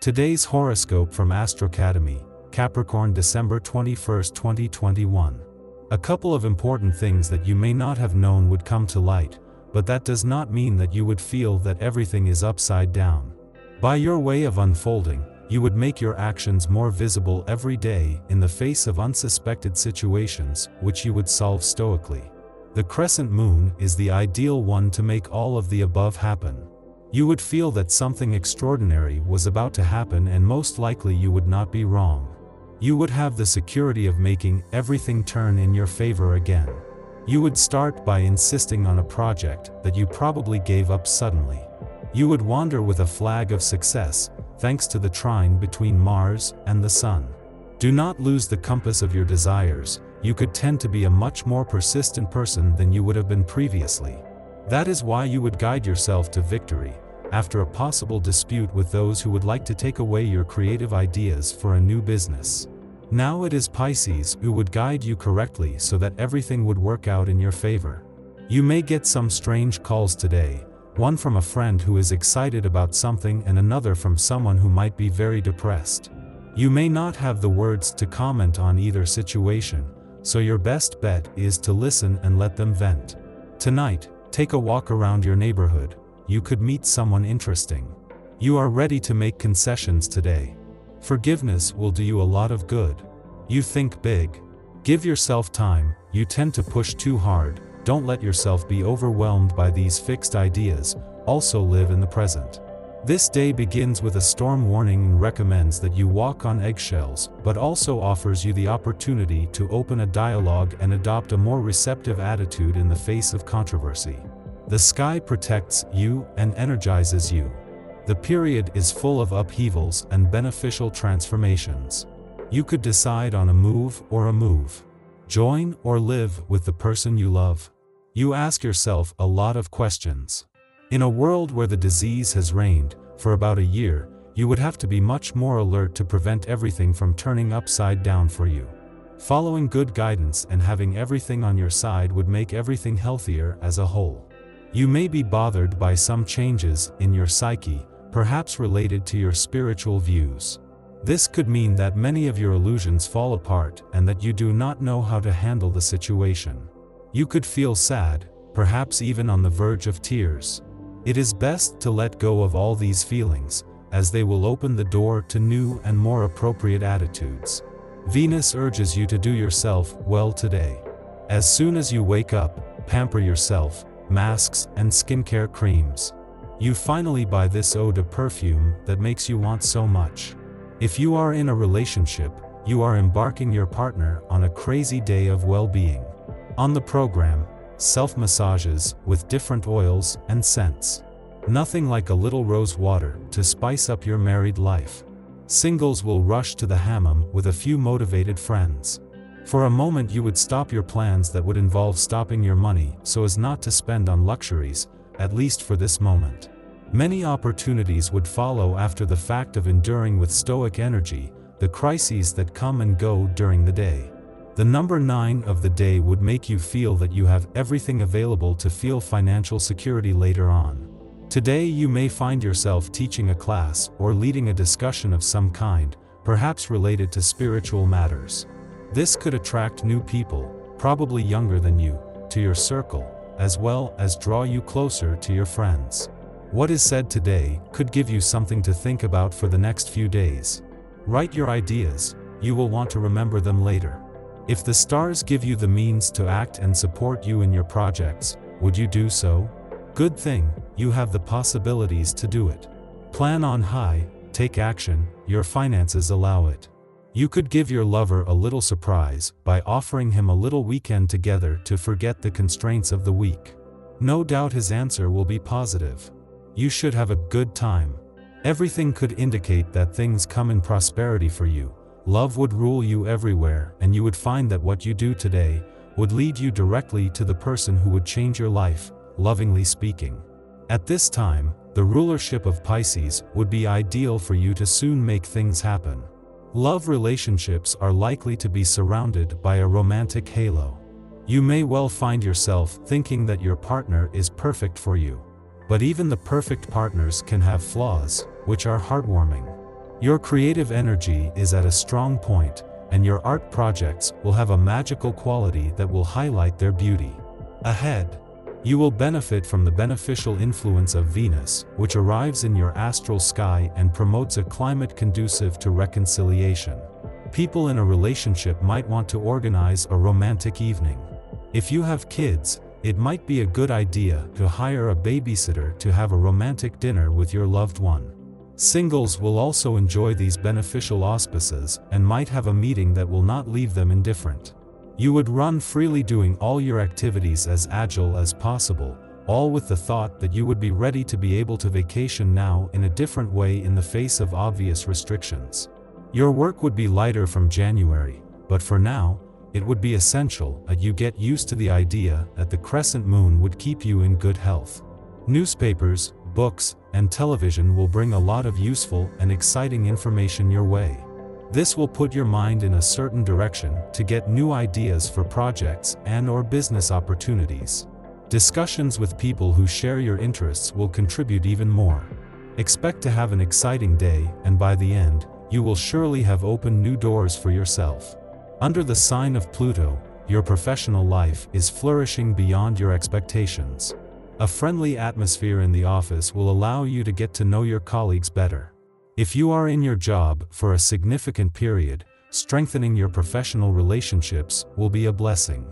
Today's horoscope from Astrocademy, Capricorn December 21, 2021. A couple of important things that you may not have known would come to light, but that does not mean that you would feel that everything is upside down. By your way of unfolding, you would make your actions more visible every day in the face of unsuspected situations, which you would solve stoically. The crescent moon is the ideal one to make all of the above happen. You would feel that something extraordinary was about to happen, and most likely you would not be wrong. You would have the security of making everything turn in your favor again. You would start by insisting on a project that you probably gave up suddenly. You would wander with a flag of success, thanks to the trine between Mars and the Sun. Do not lose the compass of your desires. You could tend to be a much more persistent person than you would have been previously. That is why you would guide yourself to victory, after a possible dispute with those who would like to take away your creative ideas for a new business. Now it is Pisces who would guide you correctly so that everything would work out in your favor. You may get some strange calls today, one from a friend who is excited about something and another from someone who might be very depressed. You may not have the words to comment on either situation, so your best bet is to listen and let them vent. Tonight, take a walk around your neighborhood. You could meet someone interesting. You are ready to make concessions today. Forgiveness will do you a lot of good. You think big. Give yourself time. You tend to push too hard. Don't let yourself be overwhelmed by these fixed ideas. Also live in the present. This day begins with a storm warning and recommends that you walk on eggshells, but also offers you the opportunity to open a dialogue and adopt a more receptive attitude in the face of controversy. The sky protects you and energizes you. The period is full of upheavals and beneficial transformations. You could decide on a move or a move. Join or live with the person you love. You ask yourself a lot of questions. In a world where the disease has reigned for about a year, you would have to be much more alert to prevent everything from turning upside down for you. Following good guidance and having everything on your side would make everything healthier as a whole. You may be bothered by some changes in your psyche, perhaps related to your spiritual views. This could mean that many of your illusions fall apart and that you do not know how to handle the situation. You could feel sad, perhaps even on the verge of tears. It is best to let go of all these feelings, as they will open the door to new and more appropriate attitudes. Venus urges you to do yourself well today. As soon as you wake up, pamper yourself. Masks and skincare creams. You finally buy this eau de perfume that makes you want so much. If you are in a relationship, you are embarking your partner on a crazy day of well-being. On the program, self-massages with different oils and scents. Nothing like a little rose water to spice up your married life. Singles will rush to the hammam with a few motivated friends. For a moment you would stop your plans that would involve stopping your money so as not to spend on luxuries, at least for this moment. Many opportunities would follow after the fact of enduring with stoic energy the crises that come and go during the day. The number 9 of the day would make you feel that you have everything available to feel financial security later on. Today you may find yourself teaching a class or leading a discussion of some kind, perhaps related to spiritual matters. This could attract new people, probably younger than you, to your circle, as well as draw you closer to your friends. What is said today could give you something to think about for the next few days. Write your ideas, you will want to remember them later. If the stars give you the means to act and support you in your projects, would you do so? Good thing, you have the possibilities to do it. Plan on high, take action, your finances allow it. You could give your lover a little surprise by offering him a little weekend together to forget the constraints of the week. No doubt his answer will be positive. You should have a good time. Everything could indicate that things come in prosperity for you. Love would rule you everywhere, and you would find that what you do today would lead you directly to the person who would change your life, lovingly speaking. At this time, the rulership of Pisces would be ideal for you to soon make things happen. Love relationships are likely to be surrounded by a romantic halo. You may well find yourself thinking that your partner is perfect for you. But even the perfect partners can have flaws, which are heartwarming. Your creative energy is at a strong point, and your art projects will have a magical quality that will highlight their beauty. Ahead, you will benefit from the beneficial influence of Venus, which arrives in your astral sky and promotes a climate conducive to reconciliation. People in a relationship might want to organize a romantic evening. If you have kids, it might be a good idea to hire a babysitter to have a romantic dinner with your loved one. Singles will also enjoy these beneficial auspices and might have a meeting that will not leave them indifferent. You would run freely, doing all your activities as agile as possible, all with the thought that you would be ready to be able to vacation now in a different way in the face of obvious restrictions. Your work would be lighter from January, but for now, it would be essential that you get used to the idea that the crescent moon would keep you in good health. Newspapers, books, and television will bring a lot of useful and exciting information your way. This will put your mind in a certain direction to get new ideas for projects and/or business opportunities. Discussions with people who share your interests will contribute even more. Expect to have an exciting day, and by the end, you will surely have opened new doors for yourself. Under the sign of Pluto, your professional life is flourishing beyond your expectations. A friendly atmosphere in the office will allow you to get to know your colleagues better. If you are in your job for a significant period, strengthening your professional relationships will be a blessing.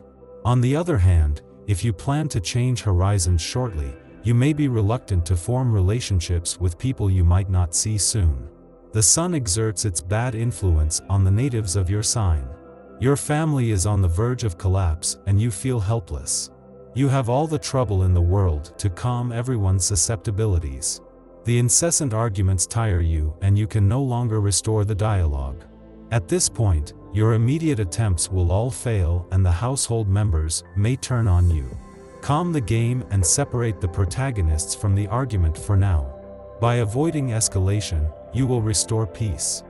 On the other hand, if you plan to change horizons shortly, you may be reluctant to form relationships with people you might not see soon. The sun exerts its bad influence on the natives of your sign. Your family is on the verge of collapse and you feel helpless. You have all the trouble in the world to calm everyone's susceptibilities. The incessant arguments tire you and you can no longer restore the dialogue. At this point, your immediate attempts will all fail and the household members may turn on you. Calm the game and separate the protagonists from the argument for now. By avoiding escalation, you will restore peace.